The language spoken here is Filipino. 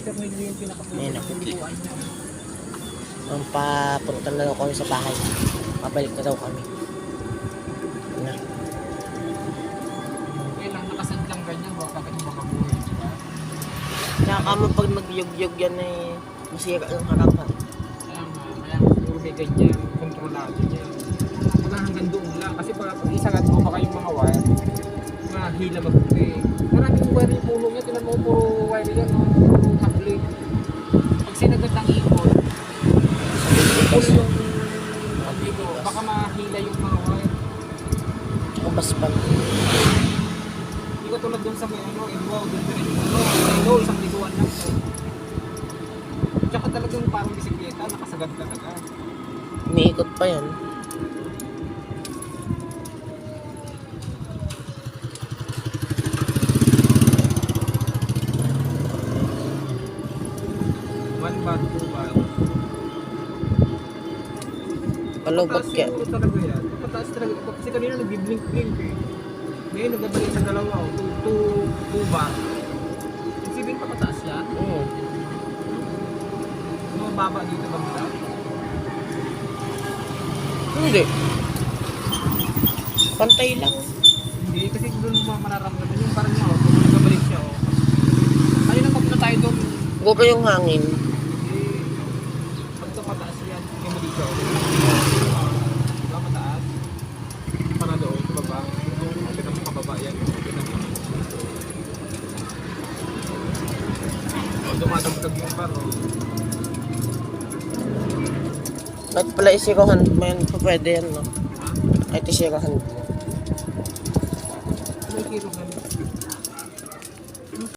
Cornelio yung Ayan ako. pinaka-pinikuan niya. Ang papunta na daw kami sa bahay. Pabalik na daw kami. Na. Okay lang, nakasad lang ganyan. Baka ka yung makabuhay. Diba? Tsaka mo pag magyug-yug yan eh, masira yung harapan. Kaya puro may ganyan. Kontrolado niya. Wala hanggang doon lang. Kasi pag isagat mo baka yung mga wire, mahila mag-uwi. Maraming wire yung puno niya. Tinan mo puro wire yan. No? Puro hakli. Pag sinagat ang ipon, puro yung dito, baka mahila yung mga wire. Kabas pa. Hindi ko tulad dun sa may ano, Edwaw, dun rin. Ito, isang liguan lang. Tsaka talagang parang bisikleta, nakasagad talaga. Umiikot pa yan. One bar, two bar. Palubot Mataas ka. siguro talaga yan. Mataas talaga. Kasi kanina nag-blink-blink eh. Ngayon nagbabalik sa dalawa. Two bar. Isipin pa mataas yan. Mababa dito ba mula? Hindi. Pantay lang. Hindi, kasi doon mo manaramdaman yung parang niya, kung nagbabalik siya, Ayun ang pagpunta tayo doon, Gupa yung hangin. pagka mataas yan, yung mo dito, diba mataas? Para doon, baba, kita mo kababa yan, kita mo. Dumadagdag yung paro. Kahit pala isirahan mo yan, pwede yan, no? Kahit isirahan mo. May kiro nga